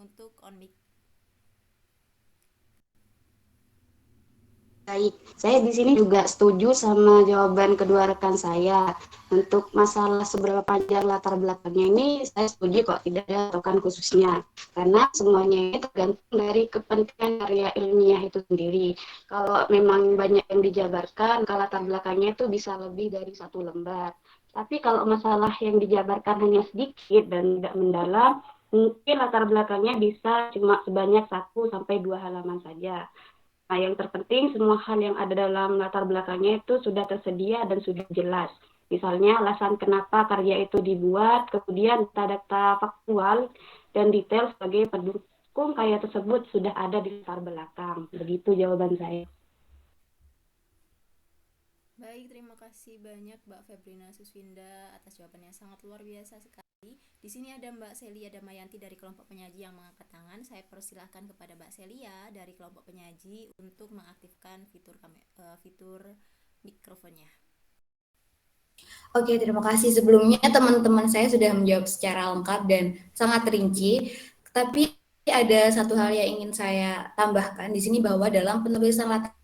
untuk on mic. Baik, saya di sini juga setuju sama jawaban kedua rekan saya. Untuk masalah seberapa panjang latar belakangnya ini, saya setuju kok tidak ada patokan khususnya. Karena semuanya ini tergantung dari kepentingan karya ilmiah itu sendiri. Kalau memang banyak yang dijabarkan, kalau latar belakangnya itu bisa lebih dari 1 lembar. Tapi kalau masalah yang dijabarkan hanya sedikit dan tidak mendalam, mungkin latar belakangnya bisa cuma sebanyak 1 sampai 2 halaman saja. Nah, yang terpenting semua hal yang ada dalam latar belakangnya itu sudah tersedia dan sudah jelas. Misalnya alasan kenapa karya itu dibuat, kemudian data-data faktual dan detail sebagai pendukung karya tersebut sudah ada di latar belakang. Begitu jawaban saya. Baik, terima kasih banyak Mbak Febrina Susvinda atas jawabannya sangat luar biasa sekali. Di sini ada Mbak Celia Damayanti dari kelompok penyaji yang mengangkat tangan. Saya persilahkan kepada Mbak Celia dari kelompok penyaji untuk mengaktifkan fitur mikrofonnya. Oke, terima kasih. Sebelumnya teman-teman saya sudah menjawab secara lengkap dan sangat rinci. Tapi ada satu hal yang ingin saya tambahkan di sini bahwa dalam penulisan latar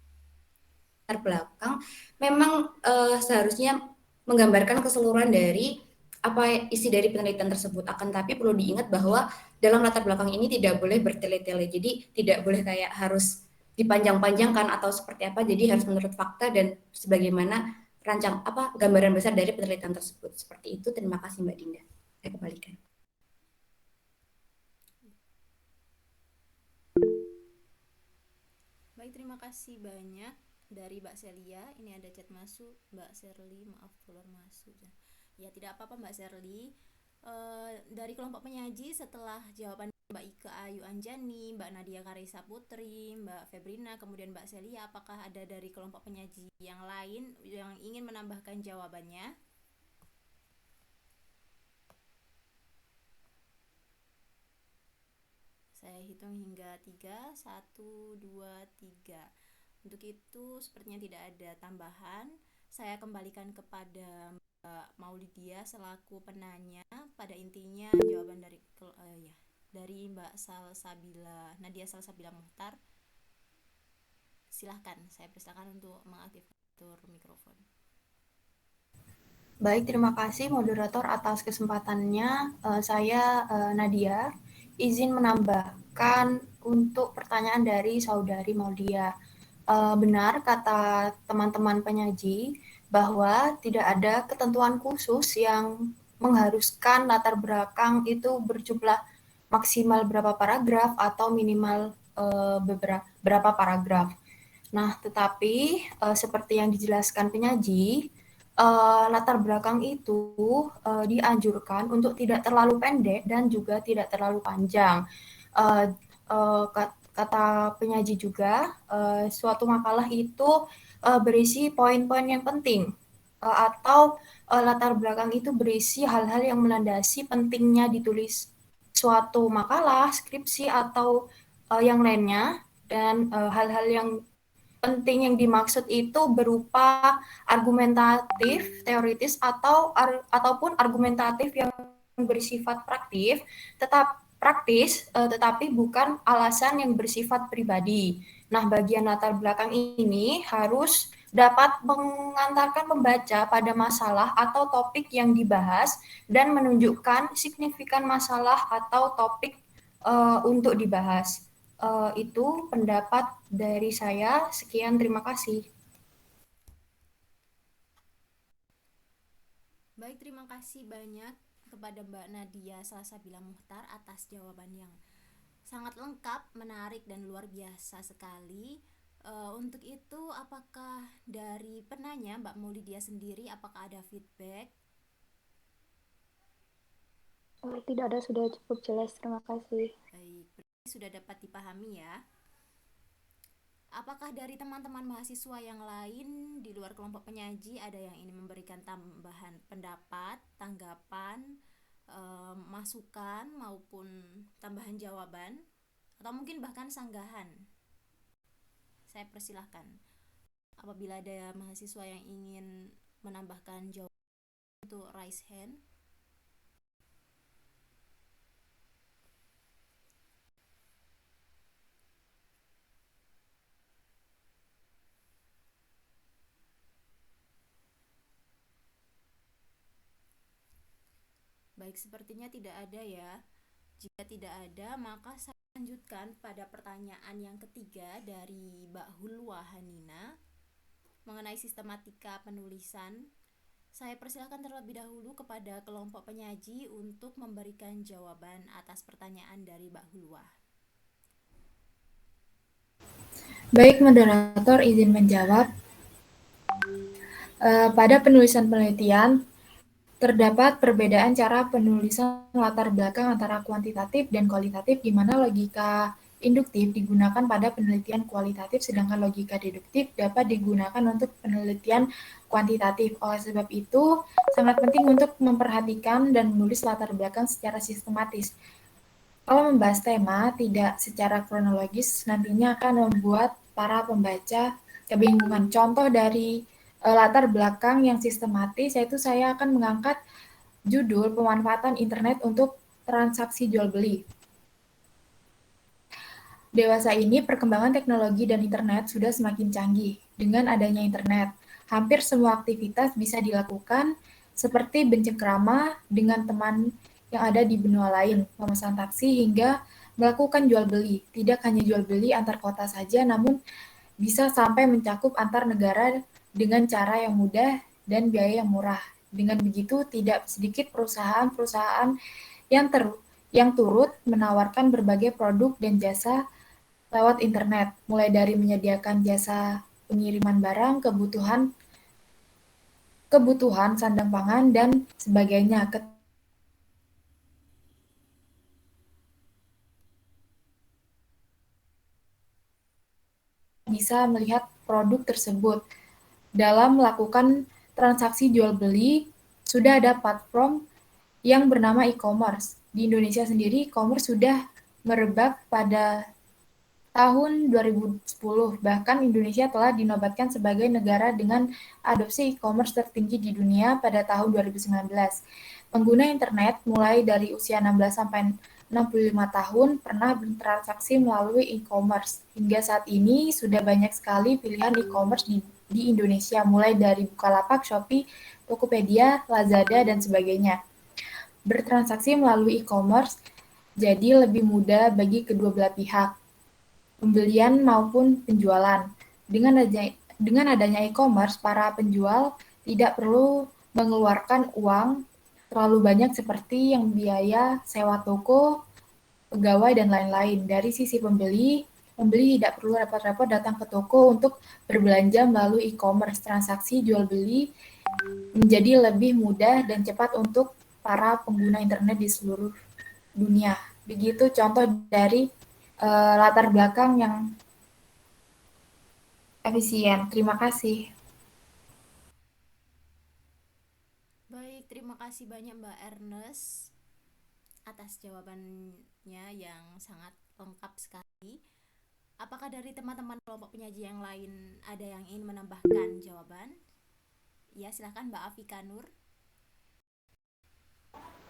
belakang memang seharusnya menggambarkan keseluruhan dari apa isi dari penelitian tersebut. Akan tapi perlu diingat bahwa dalam latar belakang ini tidak boleh bertele-tele. Jadi tidak boleh kayak harus dipanjang-panjangkan atau seperti apa. Jadi harus menurut fakta dan sebagaimana gambaran besar dari penelitian tersebut. Seperti itu. Terima kasih Mbak Dinda. Saya kembalikan. Baik, terima kasih banyak dari Mbak Celia. Ini ada chat masuk, Mbak Shirley, maaf keluar masuk. Ya, tidak apa-apa Mbak Shirley. Dari kelompok penyaji setelah jawaban Mbak Ika Ayu Anjani, Mbak Nadia Karisa Putri, Mbak Febrina, kemudian Mbak Celia, apakah ada dari kelompok penyaji yang lain yang ingin menambahkan jawabannya? Saya hitung hingga 3, 1, 2, 3. Untuk itu sepertinya tidak ada tambahan. Saya kembalikan kepada Mbak Maulidia selaku penanya. Pada intinya jawaban dari Mbak Nadia Salsabila Muhtar. Silahkan, saya persilakan untuk mengaktifkan mikrofon. Baik, terima kasih moderator atas kesempatannya. Saya Nadia, izin menambahkan untuk pertanyaan dari saudari Maulia. Benar kata teman-teman penyaji bahwa tidak ada ketentuan khusus yang mengharuskan latar belakang itu berjumlah maksimal berapa paragraf atau minimal berapa paragraf. Nah, tetapi seperti yang dijelaskan penyaji, latar belakang itu dianjurkan untuk tidak terlalu pendek dan juga tidak terlalu panjang. Kata penyaji juga, suatu makalah itu berisi poin-poin yang penting atau latar belakang itu berisi hal-hal yang melandasi pentingnya ditulis suatu makalah, skripsi atau yang lainnya, dan hal-hal yang penting yang dimaksud itu berupa argumentatif, teoritis ataupun argumentatif yang bersifat praktis, tetapi bukan alasan yang bersifat pribadi. Nah, bagian latar belakang ini harus dapat mengantarkan pembaca pada masalah atau topik yang dibahas dan menunjukkan signifikan masalah atau topik untuk dibahas. Itu pendapat dari saya. Sekian, terima kasih. Baik, terima kasih banyak kepada Mbak Nadia Salsabila Muhtar atas jawaban yang sangat lengkap, menarik, dan luar biasa sekali. Untuk itu, apakah dari penanya Mbak Maulidia sendiri, apakah ada feedback? Tidak ada, sudah cukup jelas. Terima kasih. Baik, sudah dapat dipahami ya. Apakah dari teman-teman mahasiswa yang lain di luar kelompok penyaji ada yang ingin memberikan tambahan pendapat, tanggapan, masukan maupun tambahan jawaban atau mungkin bahkan sanggahan? Saya persilahkan apabila ada mahasiswa yang ingin menambahkan jawaban. untuk raise hand. Baik, sepertinya tidak ada ya. Jika tidak ada, maka saya lanjutkan pada pertanyaan yang ketiga dari Mbak Hulwa Hanina mengenai sistematika penulisan. Saya persilakan terlebih dahulu kepada kelompok penyaji untuk memberikan jawaban atas pertanyaan dari Mbak Hulwa. Baik, moderator izin menjawab. Pada penulisan penelitian, terdapat perbedaan cara penulisan latar belakang antara kuantitatif dan kualitatif, di mana logika induktif digunakan pada penelitian kualitatif, sedangkan logika deduktif dapat digunakan untuk penelitian kuantitatif. Oleh sebab itu, sangat penting untuk memperhatikan dan menulis latar belakang secara sistematis. Kalau membahas tema tidak secara kronologis, nantinya akan membuat para pembaca kebingungan. Contoh dari latar belakang yang sistematis, yaitu saya akan mengangkat judul pemanfaatan internet untuk transaksi jual beli. Dewasa ini perkembangan teknologi dan internet sudah semakin canggih. Dengan adanya internet, hampir semua aktivitas bisa dilakukan seperti bercengkrama dengan teman yang ada di benua lain, memesan taksi hingga melakukan jual beli. Tidak hanya jual beli antar kota saja, namun bisa sampai mencakup antar negara dengan cara yang mudah dan biaya yang murah. Dengan begitu, tidak sedikit perusahaan-perusahaan yang turut menawarkan berbagai produk dan jasa lewat internet, mulai dari menyediakan jasa pengiriman barang, kebutuhan sandang pangan, dan sebagainya. Bisa melihat produk tersebut. Dalam melakukan transaksi jual beli, sudah ada platform yang bernama e-commerce. Di Indonesia sendiri, e-commerce sudah merebak pada tahun 2010. Bahkan Indonesia telah dinobatkan sebagai negara dengan adopsi e-commerce tertinggi di dunia pada tahun 2019. Pengguna internet mulai dari usia 16 sampai 65 tahun pernah bertransaksi melalui e-commerce. Hingga saat ini sudah banyak sekali pilihan e-commerce di Indonesia, mulai dari Bukalapak, Shopee, Tokopedia, Lazada, dan sebagainya. Bertransaksi melalui e-commerce jadi lebih mudah bagi kedua belah pihak, pembelian maupun penjualan. Dengan adanya e-commerce, para penjual tidak perlu mengeluarkan uang terlalu banyak seperti yang biaya sewa toko, pegawai, dan lain-lain. Dari sisi pembeli tidak perlu repot-repot datang ke toko untuk berbelanja melalui e-commerce. Transaksi jual beli menjadi lebih mudah dan cepat untuk para pengguna internet di seluruh dunia. Begitu contoh dari latar belakang yang efisien. Terima kasih. Baik, terima kasih banyak Mbak Ernest atas jawabannya yang sangat lengkap sekali. Apakah dari teman-teman kelompok penyaji yang lain ada yang ingin menambahkan jawaban? Ya, silakan Mbak Afika Nur.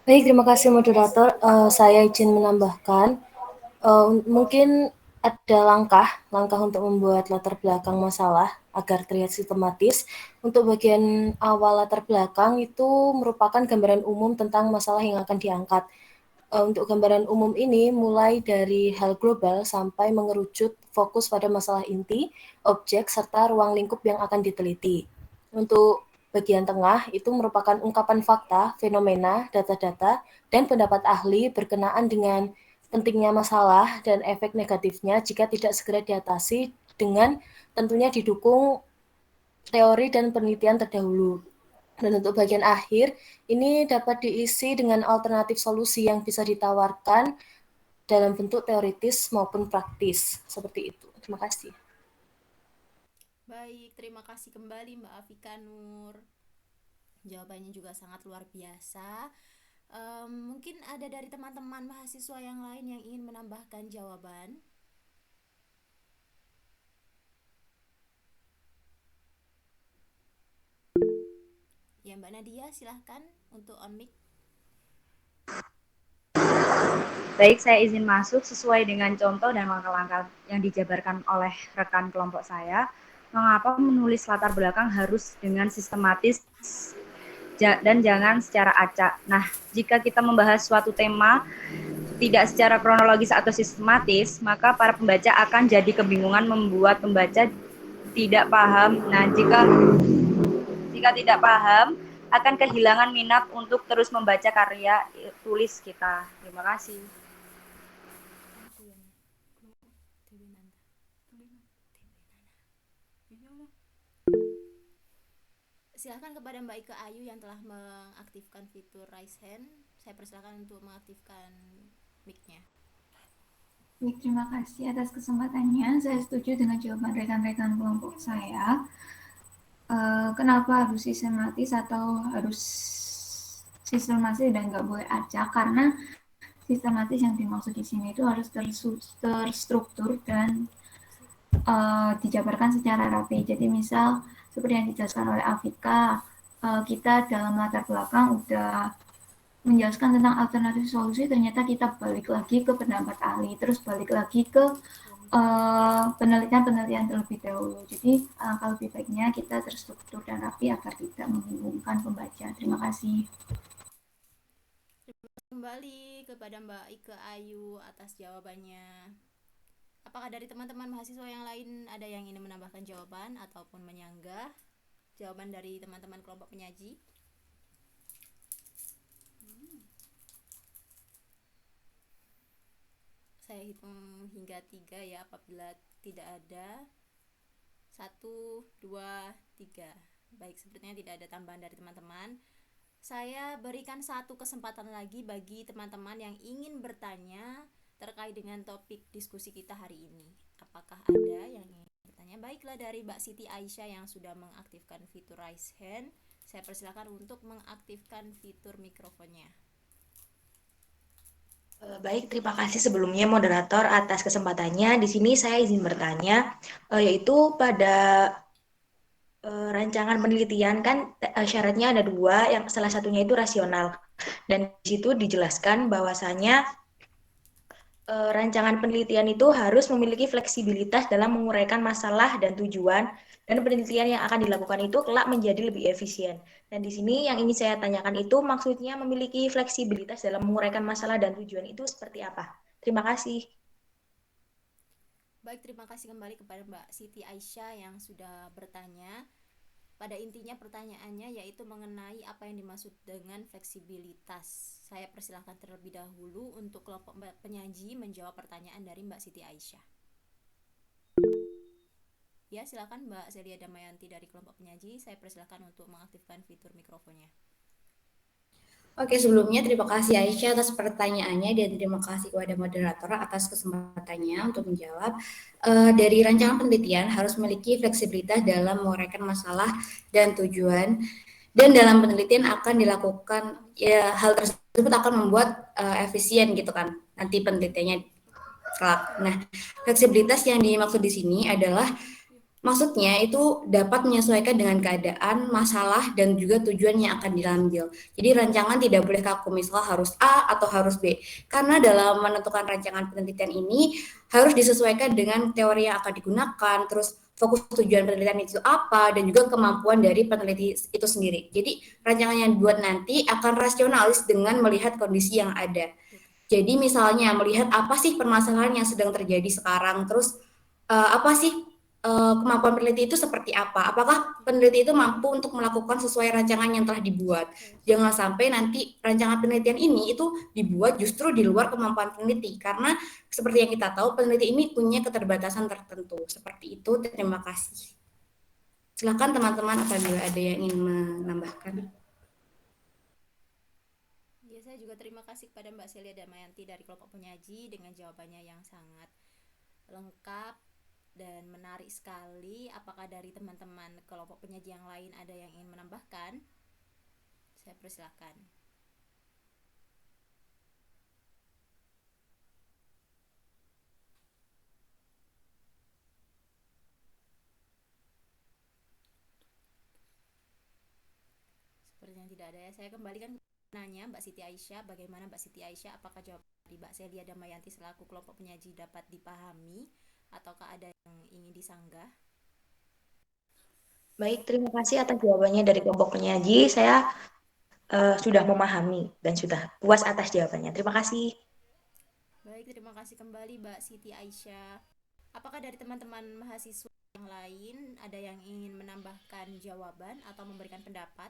Baik, terima kasih moderator. Saya izin menambahkan, mungkin ada langkah untuk membuat latar belakang masalah agar terlihat sistematis. Untuk bagian awal latar belakang itu merupakan gambaran umum tentang masalah yang akan diangkat. Untuk gambaran umum ini mulai dari hal global sampai mengerucut fokus pada masalah inti, objek, serta ruang lingkup yang akan diteliti. Untuk bagian tengah itu merupakan ungkapan fakta, fenomena, data-data, dan pendapat ahli berkenaan dengan pentingnya masalah dan efek negatifnya jika tidak segera diatasi, dengan tentunya didukung teori dan penelitian terdahulu. Dan untuk bagian akhir, ini dapat diisi dengan alternatif solusi yang bisa ditawarkan dalam bentuk teoritis maupun praktis. Seperti itu. Terima kasih. Baik, terima kasih kembali Mbak Afika Nur. Jawabannya juga sangat luar biasa. Mungkin ada dari teman-teman mahasiswa yang lain yang ingin menambahkan jawaban. Ya, Mbak Nadia, silahkan untuk on mic. Baik, saya izin masuk sesuai dengan contoh dan langkah-langkah yang dijabarkan oleh rekan kelompok saya. Mengapa menulis latar belakang harus dengan sistematis dan jangan secara acak. Nah, jika kita membahas suatu tema tidak secara kronologis atau sistematis, maka para pembaca akan jadi kebingungan, membuat pembaca tidak paham. Nah, jika tidak paham, akan kehilangan minat untuk terus membaca karya tulis kita. Terima kasih. Silahkan kepada Mbak Ike Ayu yang telah mengaktifkan fitur raise hand. Saya persilakan untuk mengaktifkan mic-nya. Baik, terima kasih atas kesempatannya. Saya setuju dengan jawaban rekan-rekan kelompok saya. Kenapa harus sistematis atau harus sistematis dan nggak boleh acak? Karena sistematis yang dimaksud di sini itu harus terstruktur dan dijabarkan secara rapi. Jadi misal seperti yang dijelaskan oleh Afika, kita dalam latar belakang udah menjelaskan tentang alternatif solusi, ternyata kita balik lagi ke pendapat ahli, terus balik lagi ke penelitian terlebih dahulu. Jadi alangkah lebih baiknya kita terstruktur dan rapi agar tidak membingungkan pembaca. Terima kasih. Kembali kepada Mbak Ike Ayu atas jawabannya. Apakah dari teman-teman mahasiswa yang lain ada yang ingin menambahkan jawaban ataupun menyanggah jawaban dari teman-teman kelompok penyaji? Saya hitung hingga 3 ya, apabila tidak ada 1, 2, 3. Baik, sepertinya tidak ada tambahan dari teman-teman. Saya berikan satu kesempatan lagi bagi teman-teman yang ingin bertanya terkait dengan topik diskusi kita hari ini. Apakah ada yang ingin bertanya? Baiklah, dari Mbak Siti Aisyah yang sudah mengaktifkan fitur raise hand, saya persilakan untuk mengaktifkan fitur mikrofonnya. Baik, terima kasih sebelumnya moderator atas kesempatannya. Di sini saya izin bertanya, yaitu pada rancangan penelitian kan syaratnya ada 2, yang salah satunya itu rasional. Dan di situ dijelaskan bahwasanya rancangan penelitian itu harus memiliki fleksibilitas dalam menguraikan masalah dan tujuan, dan penelitian yang akan dilakukan itu kelak menjadi lebih efisien. Dan di sini yang ingin saya tanyakan itu maksudnya memiliki fleksibilitas dalam menguraikan masalah dan tujuan itu seperti apa? Terima kasih. Baik, terima kasih kembali kepada Mbak Siti Aisyah yang sudah bertanya. Pada intinya pertanyaannya yaitu mengenai apa yang dimaksud dengan fleksibilitas. Saya persilahkan terlebih dahulu untuk kelompok penyaji menjawab pertanyaan dari Mbak Siti Aisyah. Ya, silakan Mbak Celia Damayanti dari kelompok penyaji. Saya persilahkan untuk mengaktifkan fitur mikrofonnya. Oke, sebelumnya terima kasih Aisyah atas pertanyaannya dan terima kasih kepada moderator atas kesempatannya untuk menjawab. Dari rancangan penelitian harus memiliki fleksibilitas dalam menguraikan masalah dan tujuan, dan dalam penelitian akan dilakukan ya hal tersebut akan membuat efisien gitu kan nanti penelitiannya kelak. Nah, fleksibilitas yang dimaksud di sini adalah maksudnya itu dapat menyesuaikan dengan keadaan, masalah, dan juga tujuan yang akan diambil. Jadi rancangan tidak boleh kaku, misal harus A atau harus B. Karena dalam menentukan rancangan penelitian ini harus disesuaikan dengan teori yang akan digunakan, terus fokus tujuan penelitian itu apa, dan juga kemampuan dari peneliti itu sendiri. Jadi rancangan yang dibuat nanti akan rasionalis dengan melihat kondisi yang ada. Jadi misalnya melihat apa sih permasalahan yang sedang terjadi sekarang, terus apa sih kemampuan peneliti itu seperti apa? Apakah peneliti itu mampu untuk melakukan sesuai rancangan yang telah dibuat? Jangan sampai nanti rancangan penelitian ini itu dibuat justru di luar kemampuan peneliti, karena seperti yang kita tahu peneliti ini punya keterbatasan tertentu. Seperti itu. Terima kasih. Silakan teman-teman apabila ada yang ingin menambahkan. Ya, saya juga terima kasih kepada Mbak Celia Damayanti dari kelompok penyaji dengan jawabannya yang sangat lengkap dan menarik sekali. Apakah dari teman-teman kelompok penyaji yang lain ada yang ingin menambahkan? Saya persilahkan. tidak ada ya. Saya kembalikan nanya Mbak Siti Aisyah. Bagaimana Mbak Siti Aisyah? Apakah jawaban dari Mbak Celia Damayanti selaku kelompok penyaji dapat dipahami ataukah ada yang ingin disanggah? Baik, terima kasih atas jawabannya dari kelompok penyaji. Saya sudah memahami dan sudah puas atas jawabannya. Terima kasih. Baik, terima kasih kembali Mbak Siti Aisyah. Apakah dari teman-teman mahasiswa yang lain ada yang ingin menambahkan jawaban atau memberikan pendapat?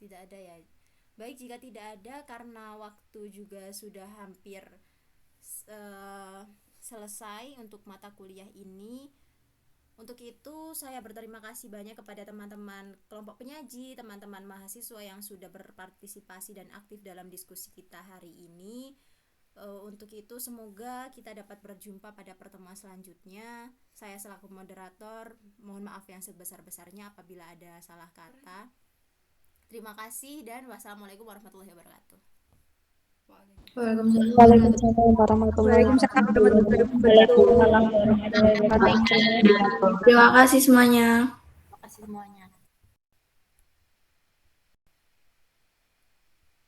Tidak ada ya. Baik, jika tidak ada, karena waktu juga sudah hampir selesai untuk mata kuliah ini. Untuk itu saya berterima kasih banyak kepada teman-teman kelompok penyaji, teman-teman mahasiswa yang sudah berpartisipasi dan aktif dalam diskusi kita hari ini. Untuk itu semoga kita dapat berjumpa pada pertemuan selanjutnya. Saya selaku moderator mohon maaf yang sebesar-besarnya apabila ada salah kata. Terima kasih dan wassalamualaikum warahmatullahi wabarakatuh. Waalaikumsalam warahmatullahi wabarakatuh. Terima kasih semuanya. Terima kasih semuanya.